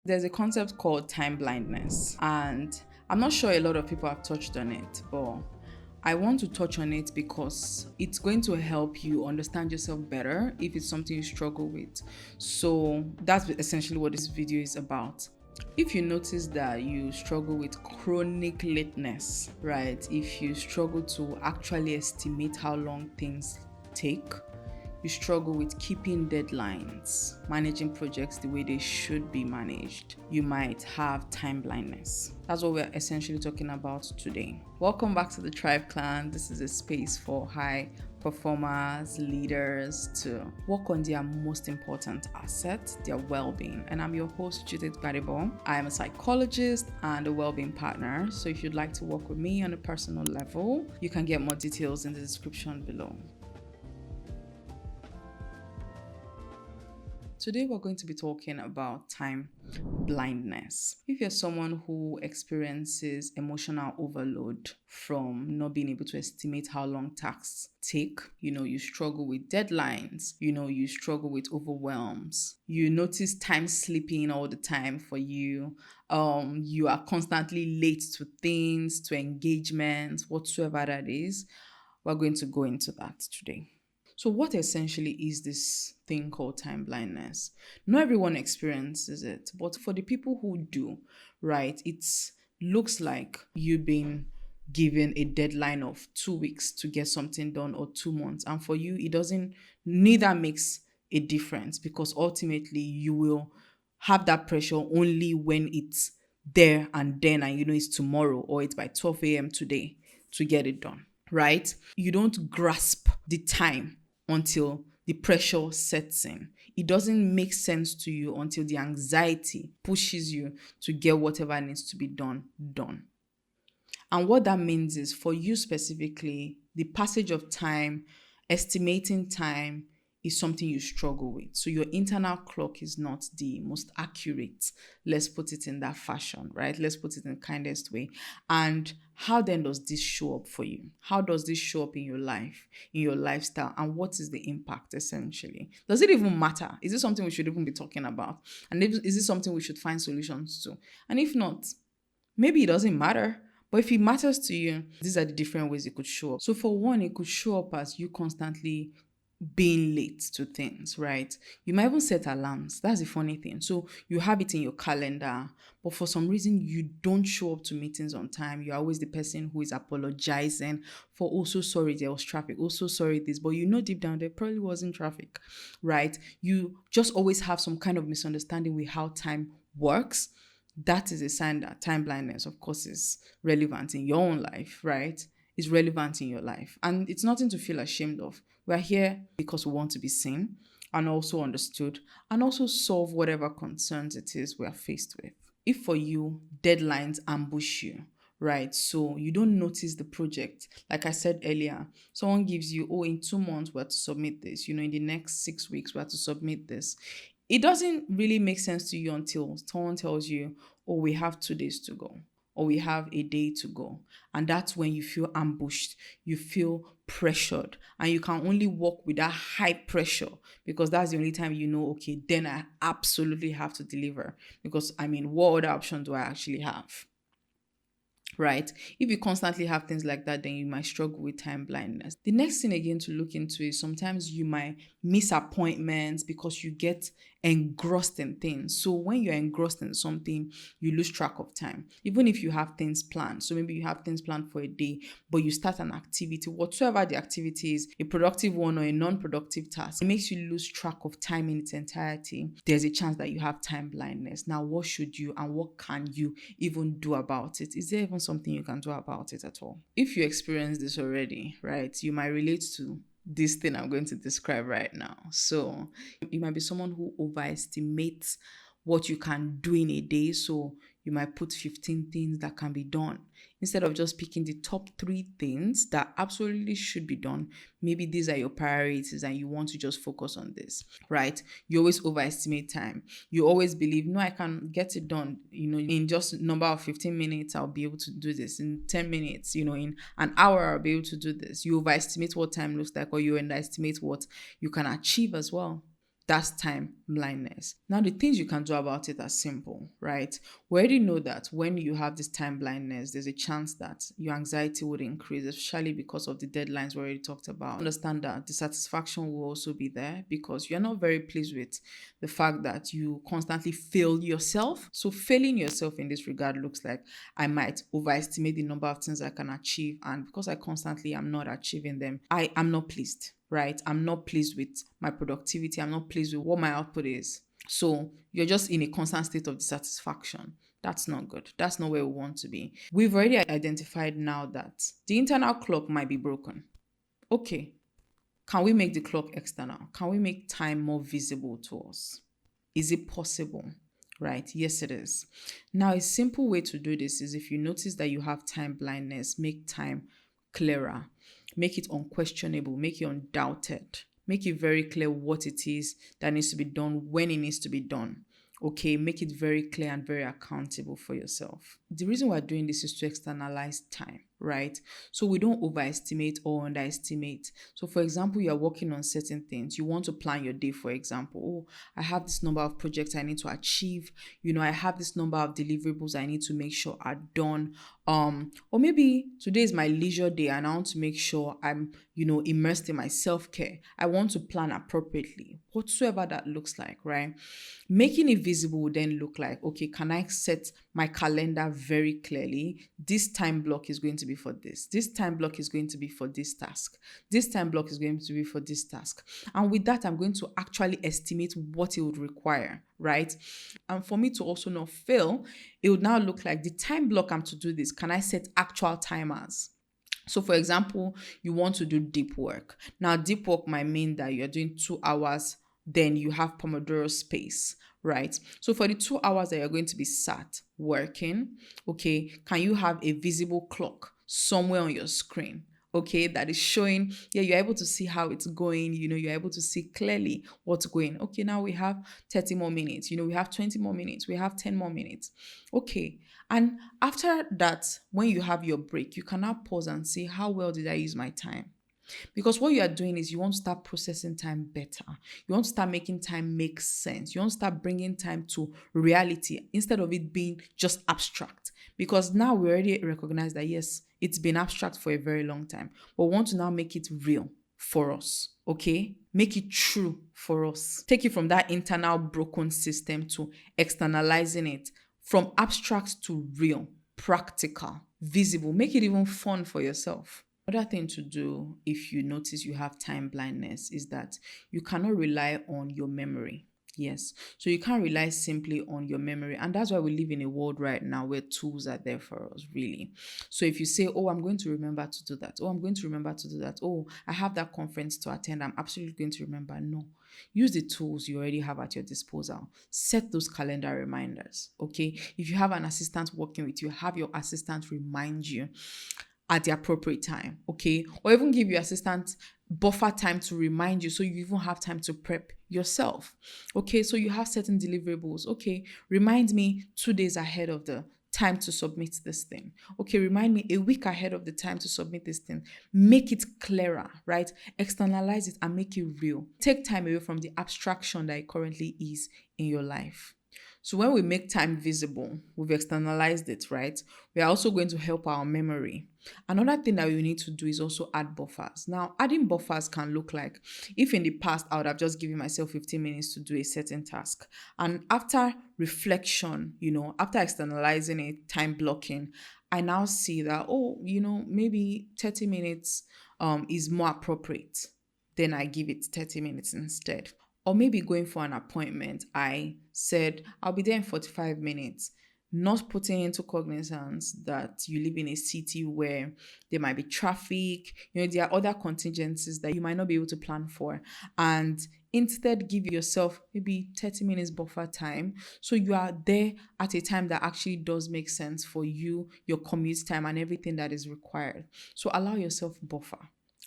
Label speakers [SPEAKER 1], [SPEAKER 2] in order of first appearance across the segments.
[SPEAKER 1] There's a concept called time blindness, and I'm not sure a lot of people have touched on it, but I want to touch on it because it's going to help you understand yourself better if it's something you struggle with. So that's essentially what this video is about. If you notice that you struggle with chronic lateness, right? If you struggle to actually estimate how long things take, you struggle with keeping deadlines, managing projects the way they should be managed, you might have time blindness. That's what we're essentially talking about today. Welcome back to the Tribe Clan. This is a space for high performers, leaders to work on their most important asset, their well-being. And I'm your host, Judith Gbadebo. I am a psychologist and a well-being partner. So if you'd like to work with me on a personal level, you can get more details in the description below. Today we're going to be talking about time blindness. If you're someone who experiences emotional overload from not being able to estimate how long tasks take, you struggle with deadlines, you struggle with overwhelms, you notice time slipping all the time for you, you are constantly late to things, to engagements, whatsoever that is, we're going to go into that today. So what essentially is this thing called time blindness? Not everyone experiences it, but for the people who do, right, it looks like you've been given a deadline of 2 weeks to get something done or 2 months. And for you, neither makes a difference because ultimately you will have that pressure only when it's there and then and it's tomorrow or it's by 12 a.m. today to get it done, right? You don't grasp the time until the pressure sets in. It doesn't make sense to you until the anxiety pushes you to get whatever needs to be done. And what that means is for you specifically, the passage of time, estimating time is something you struggle with. So your internal clock is not the most accurate. Let's put it in that fashion, right? Let's put it in the kindest way. And how then does this show up for you? How does this show up in your life, in your lifestyle? And what is the impact essentially? Does it even matter? Is it something we should even be talking about? And is it something we should find solutions to? And if not, maybe it doesn't matter. But if it matters to you, these are the different ways it could show up. So for one, it could show up as you constantly being late to things, right? You might even set alarms. That's the funny thing. So you have it in your calendar, but for some reason you don't show up to meetings on time. You're always the person who is apologizing for, oh, so sorry there was traffic, oh, so sorry this, but deep down there probably wasn't traffic, right? You just always have some kind of misunderstanding with how time works. That is a sign that time blindness, of course, is relevant in your own life, right? Is relevant in your life. And it's nothing to feel ashamed of. We're here because we want to be seen and also understood and also solve whatever concerns it is we are faced with. If for you, deadlines ambush you, right? So you don't notice the project. Like I said earlier, someone gives you, oh, in 2 months we have to submit this. In the next 6 weeks we have to submit this. It doesn't really make sense to you until someone tells you, oh, we have 2 days to go, or we have a day to go. And that's when you feel ambushed, you feel pressured, and you can only work with that high pressure because that's the only time okay, then I absolutely have to deliver because what other option do I actually have? Right? If you constantly have things like that, then you might struggle with time blindness. The next thing again to look into is sometimes you might miss appointments because you get engrossed in things. So when you're engrossed in something, you lose track of time. Even if you have things planned. So maybe you have things planned for a day, but you start an activity, whatsoever the activity is, a productive one or a non-productive task, it makes you lose track of time in its entirety. There's a chance that you have time blindness. Now, what should you and what can you even do about it? Is there even something you can do about it at all? If you experience this already, right, you might relate to this thing I'm going to describe right now. So you might be someone who overestimates what you can do in a day. So you might put 15 things that can be done. Instead of just picking the top 3 things that absolutely should be done, maybe these are your priorities and you want to just focus on this, right? You always overestimate time. You always believe, no, I can get it done. In just a number of 15 minutes, I'll be able to do this. In 10 minutes, in an hour, I'll be able to do this. You overestimate what time looks like, or you underestimate what you can achieve as well. That's time blindness. Now, the things you can do about it are simple, right? We already know that when you have this time blindness, there's a chance that your anxiety would increase, especially because of the deadlines we already talked about. Understand that dissatisfaction will also be there because you're not very pleased with the fact that you constantly fail yourself. So, failing yourself in this regard looks like I might overestimate the number of things I can achieve, and because I constantly am not achieving them, I am not pleased, right? I'm not pleased with my productivity. I'm not pleased with what my output is. So you're just in a constant state of dissatisfaction. That's not good. That's not where we want to be. We've already identified now that the internal clock might be broken. Okay. Can we make the clock external? Can we make time more visible to us? Is it possible? Right? Yes, it is. Now, a simple way to do this is if you notice that you have time blindness, make time clearer, make it unquestionable, make it undoubted, make it very clear what it is that needs to be done, when it needs to be done. Okay, make it very clear and very accountable for yourself. The reason we're doing this is to externalize time, right? So we don't overestimate or underestimate. So, for example, you're working on certain things. You want to plan your day, for example. Oh, I have this number of projects I need to achieve. I have this number of deliverables I need to make sure are done. Or maybe today is my leisure day and I want to make sure I'm, immersed in my self-care. I want to plan appropriately, whatsoever that looks like, right? Making it visible would then look like, okay, can I set my calendar very clearly? This time block is going to be for this. This time block is going to be for this task. This time block is going to be for this task. And with that, I'm going to actually estimate what it would require, right? And for me to also not fail, it would now look like the time block I'm to do this. Can I set actual timers? So, for example, you want to do deep work. Now, deep work might mean that you're doing 2 hours, then you have Pomodoro space, right? So, for the 2 hours that you're going to be sat working, okay, can you have a visible clock somewhere on your screen? Okay, that is showing, you're able to see how it's going, you're able to see clearly what's going. Okay, now we have 30 more minutes, we have 20 more minutes, we have 10 more minutes. Okay, and after that, when you have your break, you can now pause and see how well did I use my time. Because what you are doing is you want to start processing time better. You want to start making time make sense. You want to start bringing time to reality instead of it being just abstract. Because now we already recognize that, yes, it's been abstract for a very long time, but we want to now make it real for us. Okay? Make it true for us. Take it from that internal broken system to externalizing it, from abstract to real, practical, visible. Make it even fun for yourself. Another thing to do if you notice you have time blindness is that you cannot rely on your memory. Yes. So you can't rely simply on your memory. And that's why we live in a world right now where tools are there for us, really. So if you say, oh, I'm going to remember to do that. Oh, I'm going to remember to do that. Oh, I have that conference to attend. I'm absolutely going to remember. No. Use the tools you already have at your disposal. Set those calendar reminders. Okay. If you have an assistant working with you, have your assistant remind you at the appropriate time, okay? Or even give your assistant buffer time to remind you so you even have time to prep yourself, okay? So you have certain deliverables, okay? Remind me 2 days ahead of the time to submit this thing. Okay, remind me a week ahead of the time to submit this thing. Make it clearer, right? Externalize it and make it real. Take time away from the abstraction that it currently is in your life. So when we make time visible, we've externalized it, right? We are also going to help our memory. Another thing that we need to do is also add buffers. Now, adding buffers can look like, if in the past I would have just given myself 15 minutes to do a certain task, and after reflection, after externalizing it, time blocking, I now see that, maybe 30 minutes is more appropriate. Then I give it 30 minutes instead. Or maybe going for an appointment, I said, I'll be there in 45 minutes, not putting into cognizance that you live in a city where there might be traffic, there are other contingencies that you might not be able to plan for. And instead, give yourself maybe 30 minutes buffer time. So you are there at a time that actually does make sense for you, your commute time, and everything that is required. So allow yourself buffer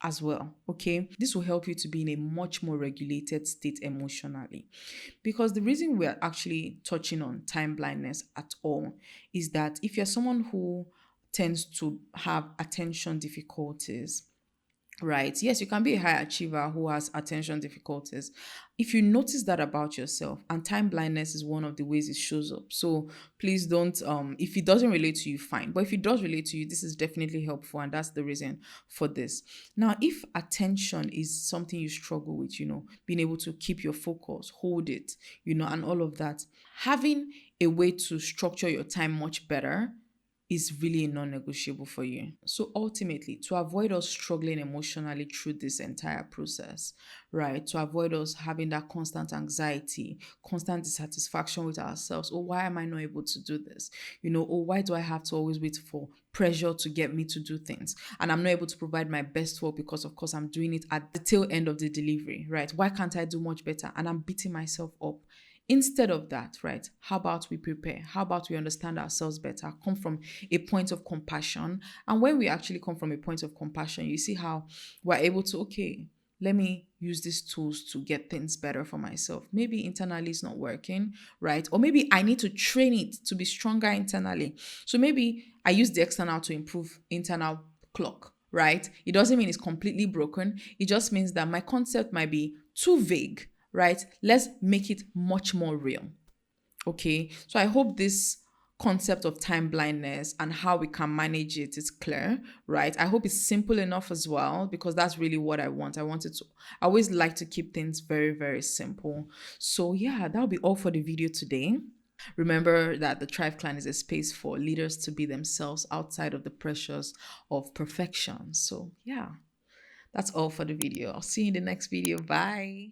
[SPEAKER 1] as well, okay? This will help you to be in a much more regulated state emotionally. Because the reason we're actually touching on time blindness at all is that if you're someone who tends to have attention difficulties, right? Yes, you can be a high achiever who has attention difficulties. If you notice that about yourself, and time blindness is one of the ways it shows up. So please don't, if it doesn't relate to you, fine. But if it does relate to you, this is definitely helpful, and that's the reason for this. Now, if attention is something you struggle with, being able to keep your focus, hold it, and all of that, having a way to structure your time much better is really a non-negotiable for you. So ultimately, to avoid us struggling emotionally through this entire process, right? To avoid us having that constant anxiety, constant dissatisfaction with ourselves. Oh, why am I not able to do this? Oh, why do I have to always wait for pressure to get me to do things? And I'm not able to provide my best work because, of course, I'm doing it at the tail end of the delivery, right? Why can't I do much better? And I'm beating myself up. Instead of that, right, how about we prepare? How about we understand ourselves better, come from a point of compassion? And when we actually come from a point of compassion, you see how we're able to, okay, let me use these tools to get things better for myself. Maybe internally it's not working, right? Or maybe I need to train it to be stronger internally. So maybe I use the external to improve internal clock, right? It doesn't mean it's completely broken. It just means that my concept might be too vague, right? Let's make it much more real. Okay. So I hope this concept of time blindness and how we can manage it is clear, right? I hope it's simple enough as well, because that's really what I want. I always like to keep things very, very simple. So yeah, that'll be all for the video today. Remember that the Tribe Clan is a space for leaders to be themselves outside of the pressures of perfection. So yeah, that's all for the video. I'll see you in the next video. Bye.